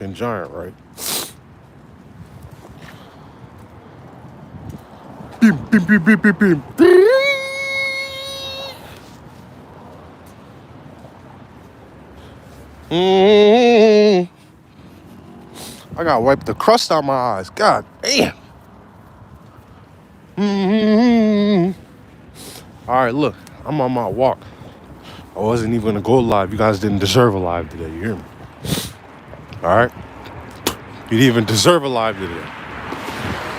and giant, right? Beam, beam, beam, beam, beam, beam. Mm. I gotta wipe the crust out my eyes. God damn. Mm. All right, look, I'm on my walk. I wasn't even gonna go live. You guys didn't deserve a live today. You hear me? All right. You didn't even deserve a live today.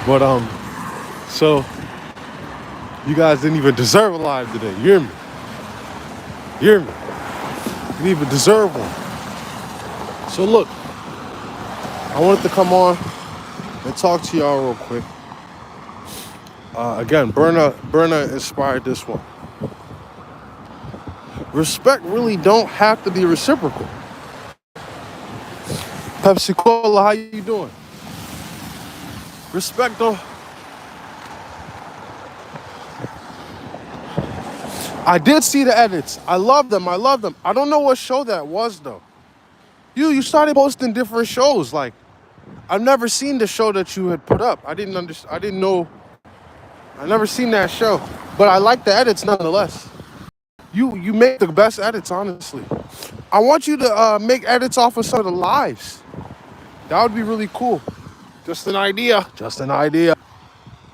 But so you guys didn't even deserve a live today. You hear me? You hear me? You didn't even deserve one. So look, I wanted to come on and talk to y'all real quick. Again, Burna inspired this one. Respect really don't have to be reciprocal. Pepsi Cola, how you doing? Respect though. I did see the edits. I love them. I love them. I don't know what show that was though. You started posting different shows. Like I've never seen the show that you had put up. I didn't understand. I didn't know. I never seen that show. But I like the edits nonetheless. You make the best edits, honestly. I want you to make edits off of some of the lives. That would be really cool. Just an idea. Just an idea. You know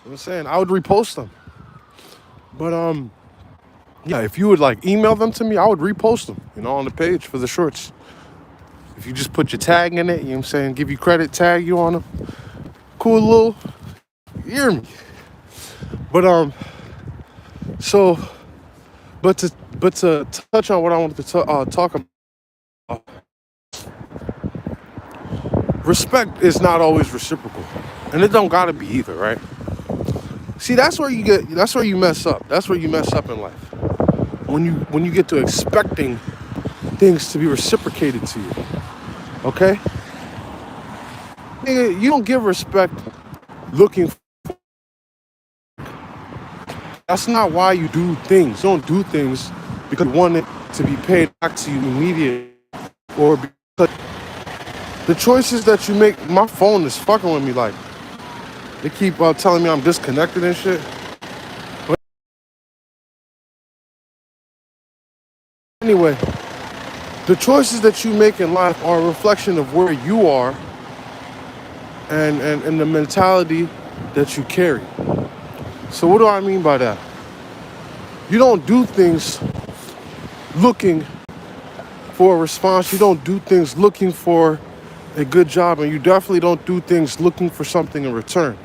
what I'm saying? I would repost them. But yeah, if you would like email them to me, I would repost them, on the page for the shorts. If you just put your tag in it, you know what I'm saying, give you credit, tag you on them. Cool little, you hear me? But so but to touch on what I wanted to talk about, respect is not always reciprocal. And it don't gotta be either, right? See, that's where you mess up. That's where you mess up in life. When you get to expecting things to be reciprocated to you. Okay? You don't give respect looking for, that's not why you do things. You don't do things because you want it to be paid back to you immediately or because the choices that you make. My phone is fucking with me, like they keep telling me I'm disconnected and shit. But anyway, the choices that you make in life are a reflection of where you are and the mentality that you carry. So what do I mean by that? You don't do things looking for a response. You don't do things looking for a good job, and you definitely don't do things looking for something in return.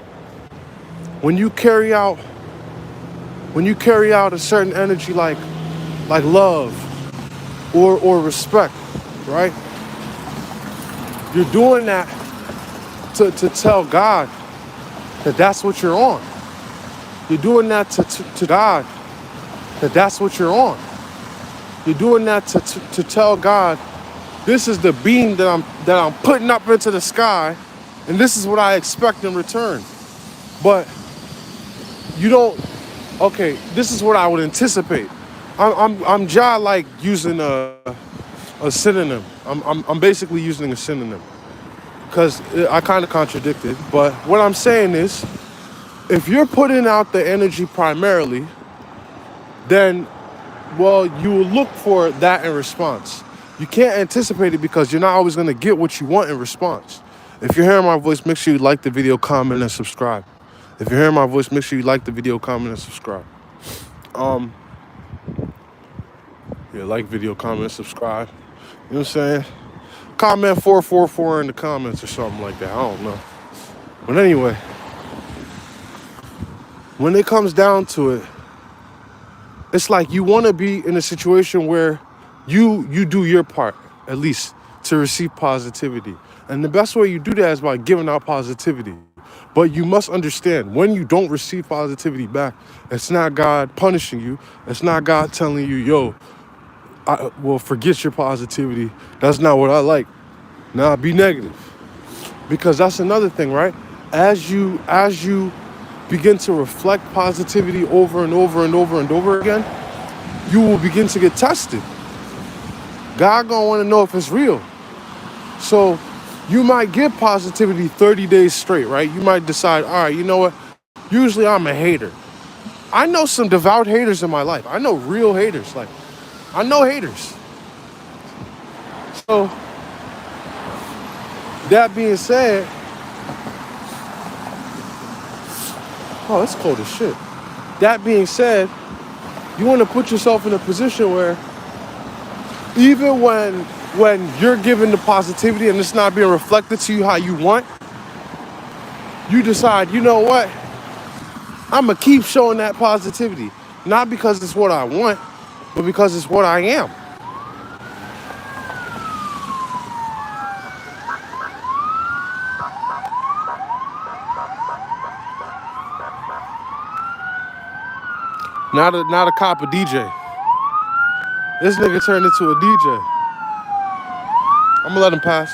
When you carry out a certain energy like love or respect, right? You're doing that to tell God that that's what you're on. You're doing that to God that that's what you're on. You're doing that to tell God, this is the beam that I'm putting up into the sky, and this is what I expect in return. But you don't. Okay, this is what I would anticipate. I'm like using a synonym. I'm basically using a synonym because I kind of contradicted. But what I'm saying is, if you're putting out the energy primarily, then well, you will look for that in response. You can't anticipate it because you're not always going to get what you want in response. If you're hearing my voice, make sure you like the video, comment, and subscribe. If you're hearing my voice, make sure you like the video, comment, and subscribe. Yeah, like video, comment, subscribe. You know what I'm saying? Comment 444 in the comments or something like that. I don't know. But anyway, when it comes down to it, it's like you want to be in a situation where you do your part, at least, to receive positivity. And the best way you do that is by giving out positivity. But you must understand, when you don't receive positivity back, it's not God punishing you. It's not God telling you, yo, forget your positivity. That's not what I like. Nah, be negative. Because that's another thing, right? As you begin to reflect positivity over and over and over and over again, you will begin to get tested. God gonna want to know if it's real. So You might give positivity 30 days straight, right? You might decide, all right, you know what? Usually I'm a hater. I know some devout haters in my life. I know real haters. Like, I know haters. So, that being said, oh, it's cold as shit. That being said, you want to put yourself in a position where even when you're given the positivity and it's not being reflected to you how you want, you decide, you know what? I'm going to keep showing that positivity. Not because it's what I want, but because it's what I am. Not a cop, a DJ. This nigga turned into a DJ. I'm gonna let him pass.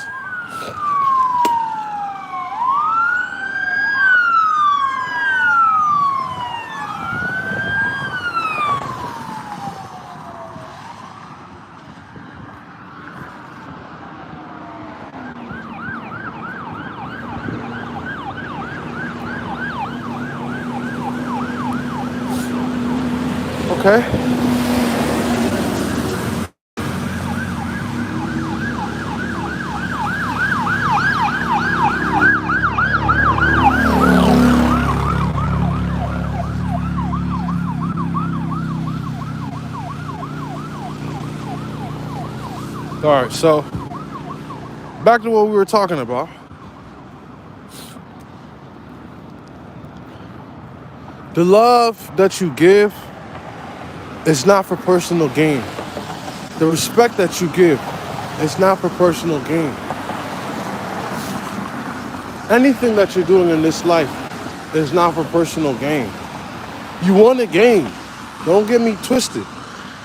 Okay. All right, so back to what we were talking about. The love that you give is not for personal gain. The respect that you give is not for personal gain. Anything that you're doing in this life is not for personal gain. You want to gain. Don't get me twisted.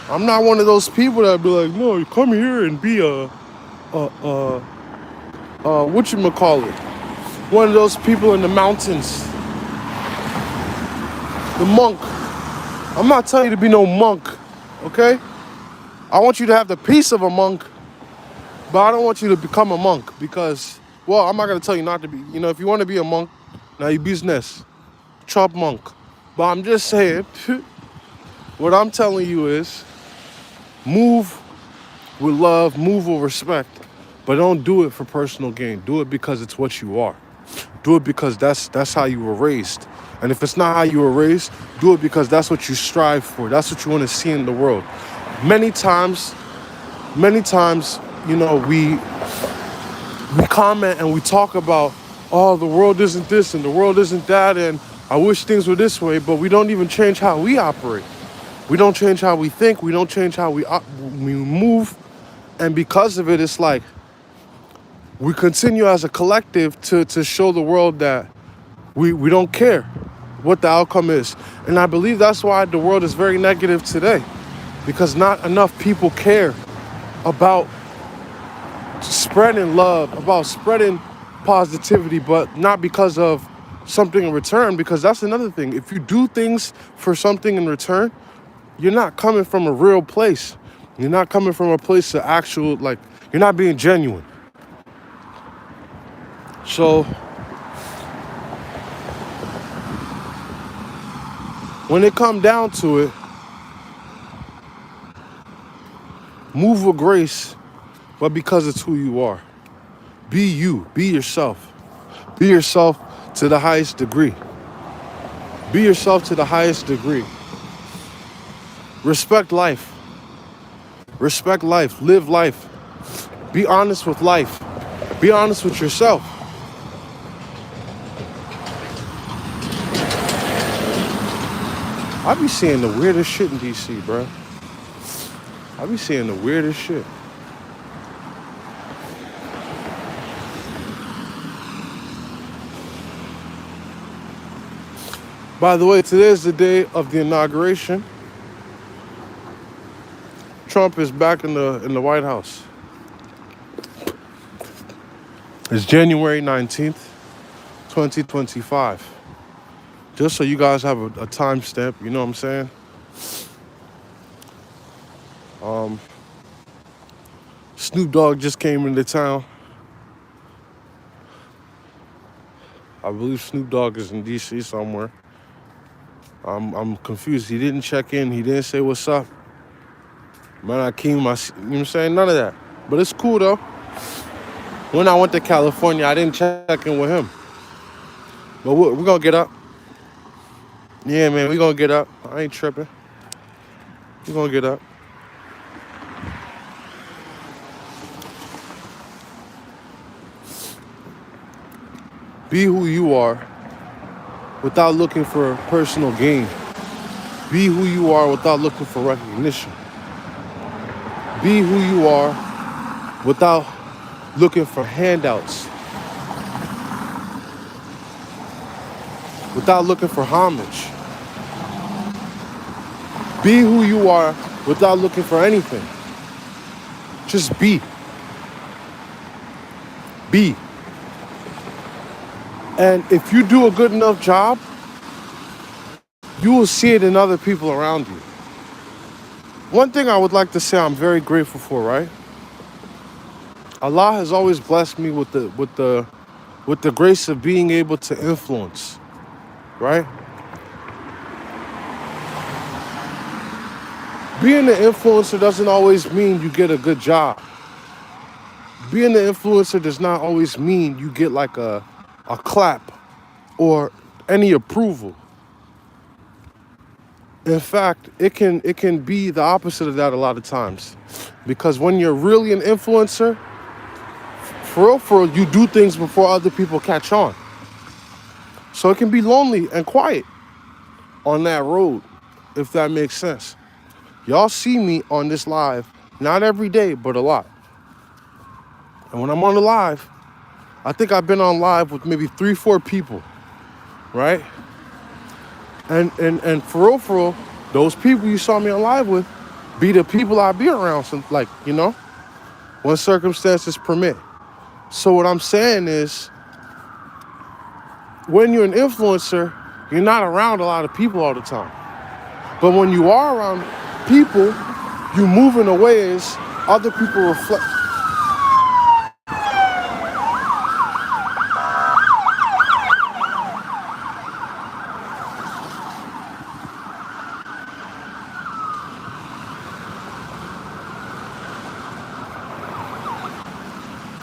I'm not one of those people that be like, no, you come here and be whatchamacallit? One of those people in the mountains. The monk. I'm not telling you to be no monk, okay? I want you to have the peace of a monk, but I don't want you to become a monk because, well, I'm not going to tell you not to be. You know, if you want to be a monk, now your business. Chop monk. But I'm just saying, what I'm telling you is move with love, move with respect, but don't do it for personal gain. Do it because it's what you are. Do it because that's how you were raised. And if it's not how you were raised, do it because that's what you strive for. That's what you want to see in the world. Many times, you know, we comment and we talk about, oh, the world isn't this and the world isn't that, and I wish things were this way, but we don't even change how we operate. We don't change how we think. We don't change how we move. And because of it, it's like we continue as a collective to show the world that we don't care what the outcome is. And I believe that's why the world is very negative today, because not enough people care about spreading love, about spreading positivity, but not because of something in return, because that's another thing. If you do things for something in return, you're not coming from a real place. You're not coming from a place of actual, like, you're not being genuine. So when it comes down to it, move with grace, but because it's who you are. Be you, be yourself. Be yourself to the highest degree. Be yourself to the highest degree. Respect life. Respect life. Live life. Be honest with life. Be honest with yourself. I be seeing the weirdest shit in DC, bro. I be seeing the weirdest shit. By the way, today is the day of the inauguration. Trump is back in the White House. It's January 19th, 2025. Just so you guys have a timestamp, you know what I'm saying? Snoop Dogg just came into town. I believe Snoop Dogg is in DC somewhere. I'm confused. He didn't check in. He didn't say what's up. Man, you know what I'm saying? None of that. But it's cool though. When I went to California, I didn't check in with him. But we're gonna get up. Yeah, man, we gonna get up. I ain't tripping. We gonna get up. Be who you are without looking for personal gain. Be who you are without looking for recognition. Be who you are without looking for handouts. Without looking for homage. Be who you are without looking for anything. Just be. Be. And if you do a good enough job, you will see it in other people around you. One thing I would like to say I'm very grateful for, right? Allah has always blessed me with the grace of being able to influence, right? Being an influencer doesn't always mean you get a good job. Being an influencer does not always mean you get like a clap or any approval. In fact, it can be the opposite of that a lot of times. Because when you're really an influencer, for real, you do things before other people catch on. So it can be lonely and quiet on that road, if that makes sense. Y'all see me on this live, not every day, but a lot. And when I'm on the live, I think I've been on live with maybe 3-4 people, right? And for real, those people you saw me on live with be the people I be around, like, you know, when circumstances permit. So what I'm saying is, when you're an influencer, you're not around a lot of people all the time. But when you are around people, you move in a way as other people reflect.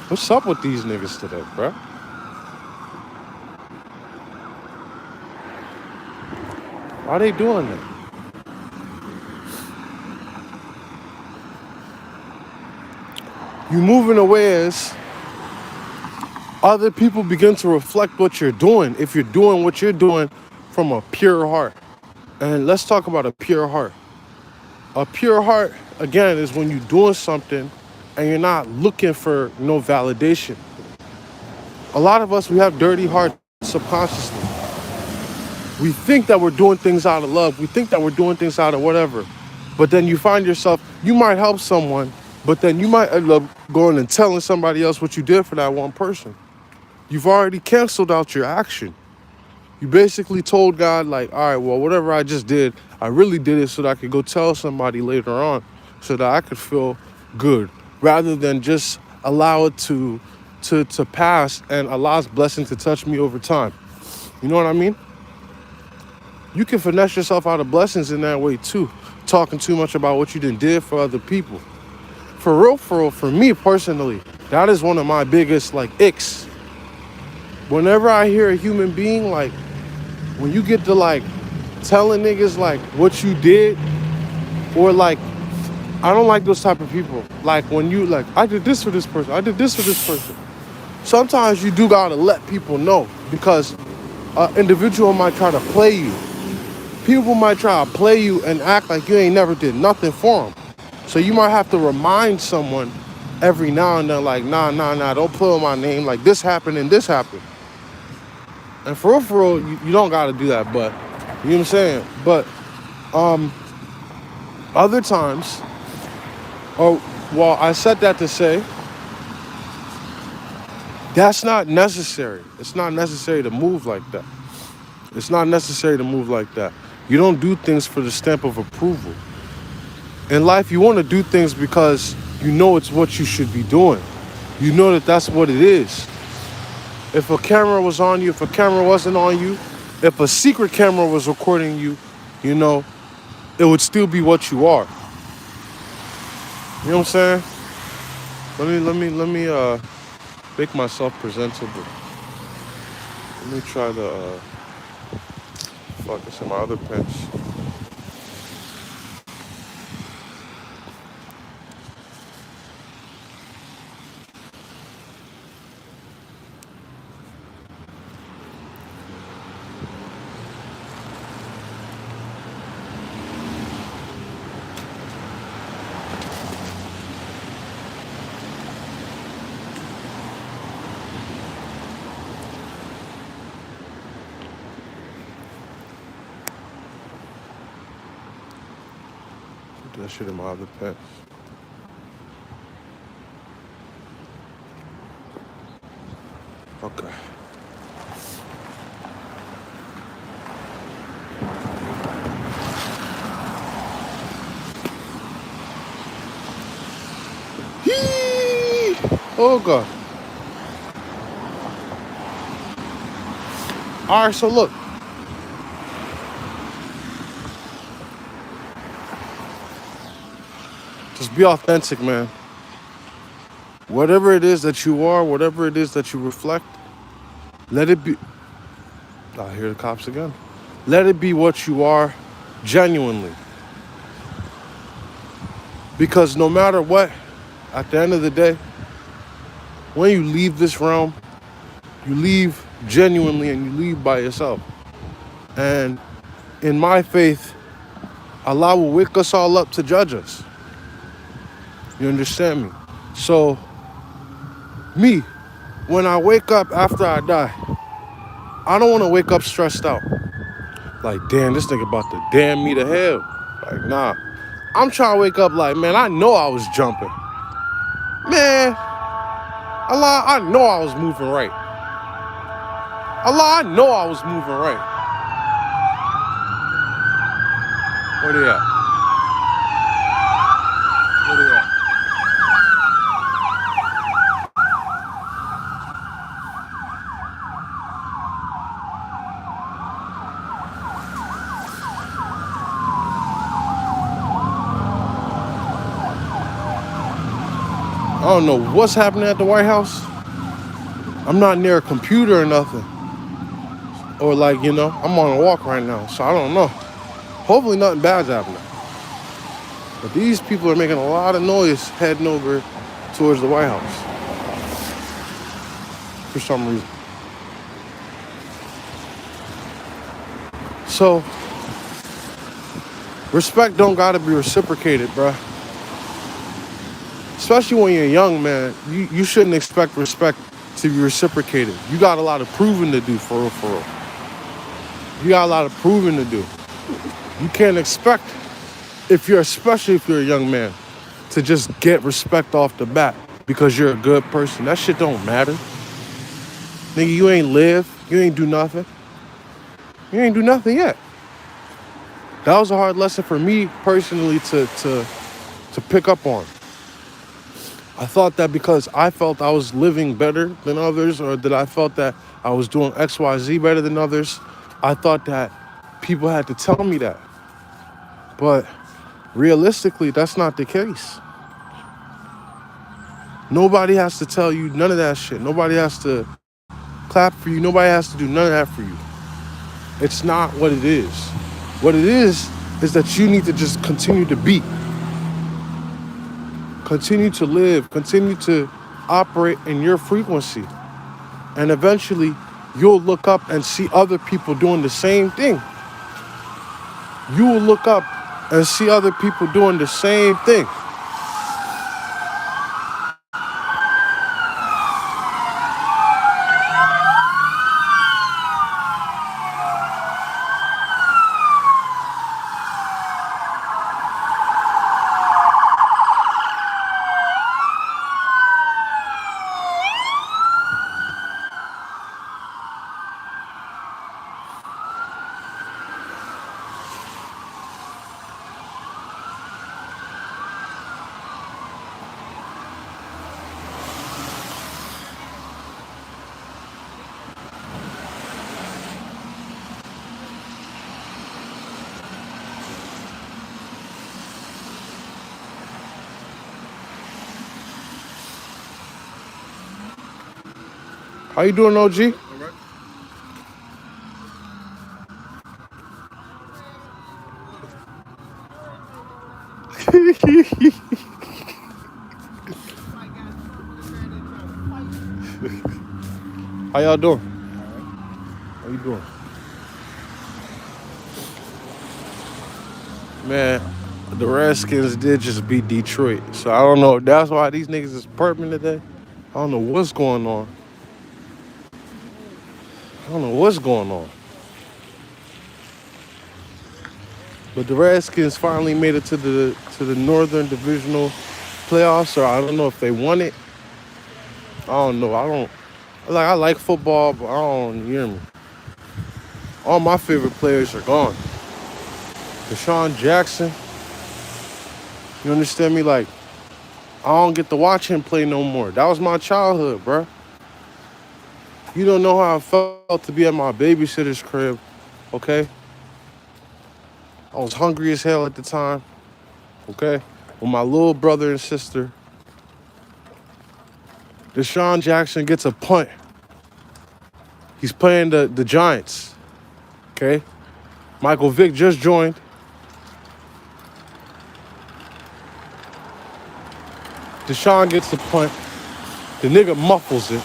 What's up with these niggas today, bro? Why they doing that? You move in a way as other people begin to reflect what you're doing if you're doing what you're doing from a pure heart. And let's talk about a pure heart. A pure heart, again, is when you're doing something and you're not looking for no validation. A lot of us, we have dirty hearts subconsciously. We think that we're doing things out of love. We think that we're doing things out of whatever. But then you find yourself, you might help someone, but then you might end up going and telling somebody else what you did for that one person. You've already canceled out your action. You basically told God, like, all right, well, whatever I just did, I really did it so that I could go tell somebody later on so that I could feel good, rather than just allow it to pass and Allah's blessing to touch me over time. You know what I mean? You can finesse yourself out of blessings in that way too, talking too much about what you did for other people. For real, for me personally, that is one of my biggest, like, icks. Whenever I hear a human being, like, when you get to, like, telling niggas, like, what you did, or, like, I don't like those type of people. Like, when you, like, I did this for this person, I did this for this person. Sometimes you do gotta let people know, because an individual might try to play you. People might try to play you and act like you ain't never did nothing for them. So you might have to remind someone every now and then, like, nah, don't put on my name, like, this happened and this happened. And for real, you don't gotta do that, but, you know what I'm saying? But, other times, well, I said that to say, that's not necessary. It's not necessary to move like that. It's not necessary to move like that. You don't do things for the stamp of approval. In life, you want to do things because you know it's what you should be doing. You know that that's what it is. If a camera was on you, if a camera wasn't on you, if a secret camera was recording you, you know, it would still be what you are. You know what I'm saying? Let me make myself presentable. Let me try to focus on my other pens. Put that shit in my other pens. Okay. Hee! Oh god. All right, so look. Just be authentic, man. Whatever it is that you are, whatever it is that you reflect, let it be. I hear the cops again. Let it be what you are genuinely. Because no matter what, at the end of the day, when you leave this realm, you leave genuinely and you leave by yourself. And in my faith, Allah will wake us all up to judge us. You understand me? So, me, when I wake up after I die, I don't want to wake up stressed out. Like, damn, this nigga about to damn me to hell. Like, nah. I'm trying to wake up like, man, I know I was jumping. Man, Allah, I know I was moving right. Allah, I know I was moving right. Where they at? Where they at? I don't know what's happening at the White House. I'm not near a computer or nothing. Or like, you know, I'm on a walk right now, so I don't know. Hopefully nothing bad's happening. But these people are making a lot of noise heading over towards the White House. For some reason. So, respect don't gotta be reciprocated, bruh. Especially when you're young, man. You shouldn't expect respect to be reciprocated. You got a lot of proving to do, for real, for real. You got a lot of proving to do. You can't expect, especially if you're a young man, to just get respect off the bat because you're a good person. That shit don't matter. Nigga, you ain't live. You ain't do nothing. You ain't do nothing yet. That was a hard lesson for me personally to pick up on. I thought that because I felt I was living better than others, or that I felt that I was doing XYZ better than others, I thought that people had to tell me that. But realistically, that's not the case. Nobody has to tell you none of that shit. Nobody has to clap for you. Nobody has to do none of that for you. It's not what it is. What it is that you need to just continue to be. Continue to live. Continue to operate in your frequency. And eventually, you'll look up and see other people doing the same thing. You will look up and see other people doing the same thing. How you doing, OG? How y'all doing? How you doing? Man, the Redskins did just beat Detroit. So I don't know. That's why these niggas is perping today. I don't know what's going on. I don't know what's going on. But the Redskins finally made it to the Northern Divisional playoffs, or I don't know if they won it. I don't know. I like football, but I don't hear me. All my favorite players are gone. Deshaun Jackson, you understand me? Like, I don't get to watch him play no more. That was my childhood, bruh. You don't know how I felt to be at my babysitter's crib, okay? I was hungry as hell at the time, okay? With my little brother and sister. Deshaun Jackson gets a punt. He's playing the Giants, okay? Michael Vick just joined. Deshaun gets the punt. The nigga muffles it.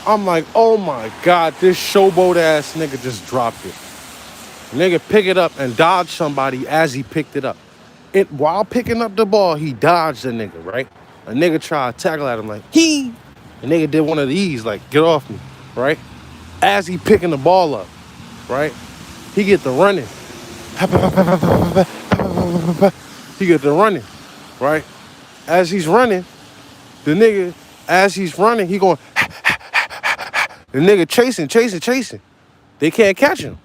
I'm like, oh my God, this showboat ass nigga just dropped it. Nigga pick it up and dodge somebody as he picked it up. While picking up the ball, he dodged the nigga, right? A nigga tried to tackle at him like, hee. The nigga did one of these, like, get off me, right? As he picking the ball up, right? He get the running. He get the running, right? As he's running, the nigga, as he's running, he going, the nigga chasing. They can't catch him,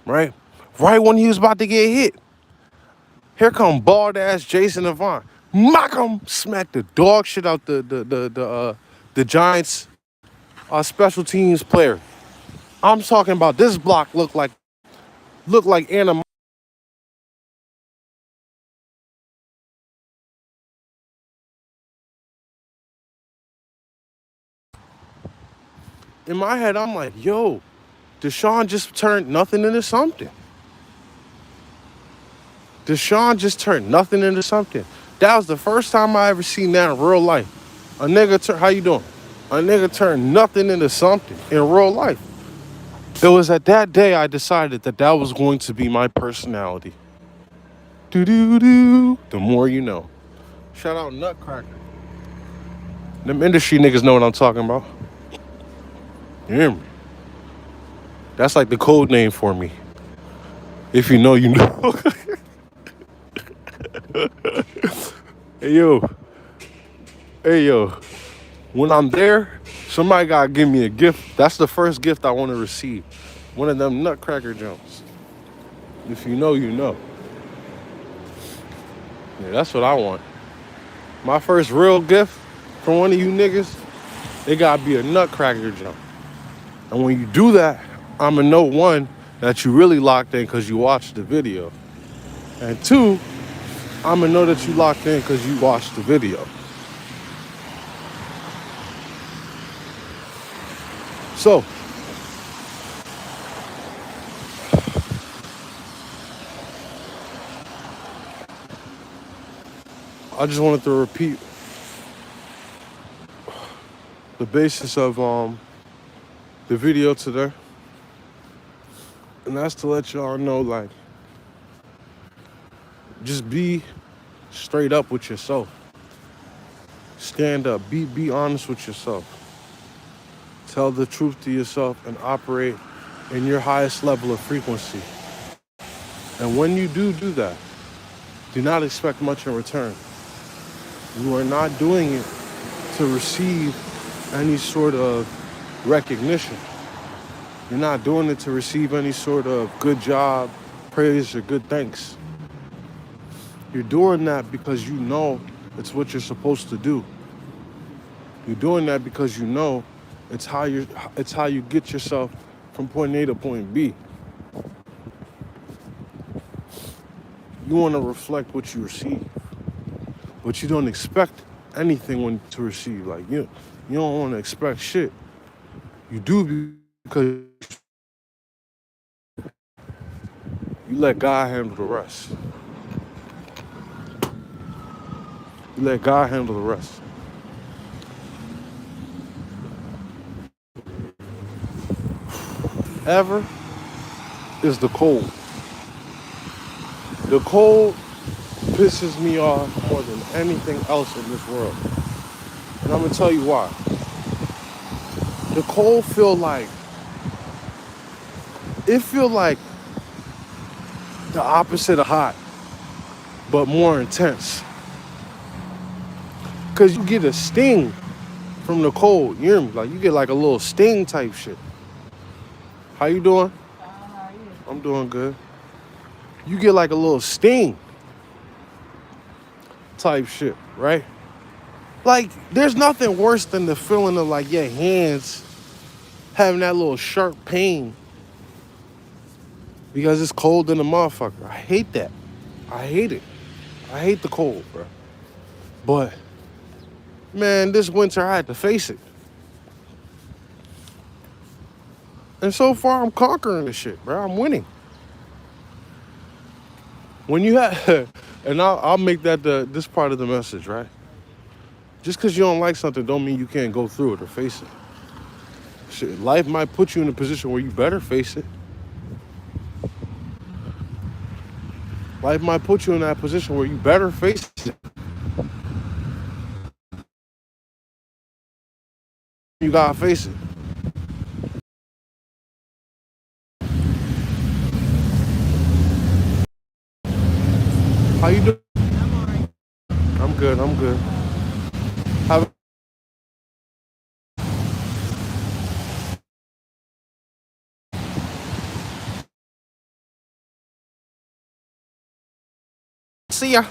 right? Right when he was about to get hit, here come bald ass Jason Avant. Mock him, smack the dog shit out the Giants special teams player. I'm talking about this block looked like animal. In my head, I'm like, yo, Deshaun just turned nothing into something. Deshaun just turned nothing into something. That was the first time I ever seen that in real life. A nigga how you doing? A nigga turned nothing into something in real life. It was at that day I decided that was going to be my personality. Do. The more you know. Shout out Nutcracker. Them industry niggas know what I'm talking about. You hear me? That's like the code name for me. If you know, you know. Hey, yo. Hey, yo. When I'm there, somebody gotta give me a gift. That's the first gift I want to receive. One of them Nutcracker jumps. If you know, you know. Yeah, that's what I want. My first real gift from one of you niggas, it gotta be a Nutcracker jump. And when you do that, I'ma know, one, that you really locked in because you watched the video. And two, I'ma know that you locked in because you watched the video. So, I just wanted to repeat the basis of the video today. And that's to let y'all know, like, just be straight up with yourself. Stand up. Be honest with yourself. Tell the truth to yourself and operate in your highest level of frequency. And when you do that, do not expect much in return. You are not doing it to receive any sort of recognition. You're not doing it to receive any sort of good job, praise, or good thanks. You're doing that because you know it's what you're supposed to do. You're doing that because you know it's how you get yourself from point A to point B. You want to reflect what you receive, but you don't expect anything to receive. Like you don't want to expect shit. You do because you let God handle the rest. You let God handle the rest. Ever is the cold. The cold pisses me off more than anything else in this world. And I'm gonna tell you why. The cold feel like the opposite of hot, but more intense. Cause you get a sting from the cold. You hear me? Like you get like a little sting type shit. How you doing? How are you? I'm doing good. You get like a little sting type shit, right? Like there's nothing worse than the feeling of like your hands having that little sharp pain because it's cold in the motherfucker. I hate that. I hate it. I hate the cold, bro. But man, this winter I had to face it. And so far I'm conquering this shit, bro. I'm winning. When you have, and I'll make that this part of the message, right? Just because you don't like something don't mean you can't go through it or face it. Shit, life might put you in a position where you better face it. Life might put you in that position where you better face it. You gotta face it. How you doing? I'm all right. I'm good. I'm good. Have, see ya.